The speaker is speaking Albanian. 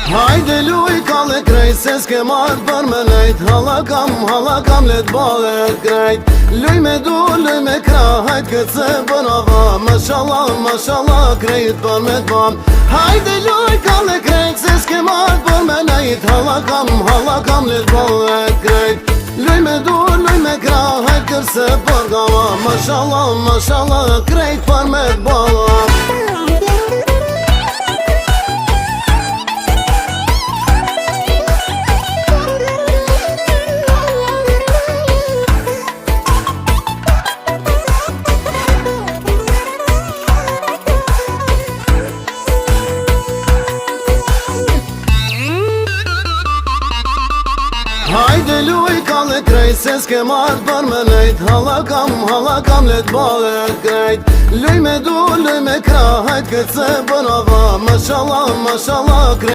Hajde luj kalle krejt, se s'ke marrë për me lejt. Halla kam let balet krejt. Luj me du, luj me kra, hajt këtë se bërava. Mashallah, krejt për me t'bam. Hajde luj kalle krejt, se s'ke marrë për me lejt. Halla kam let balet krejt. Luj me du, luj me kra, hajt këtë se bërgava. Mashallah, krejt për me t'bam. Hajde luj kalle krejt, se s'ke marrë për me lejt. Halla kam let balet krejt. Luj me du, luj me kra, hajt këtë se bërava. Mashallah, krejt.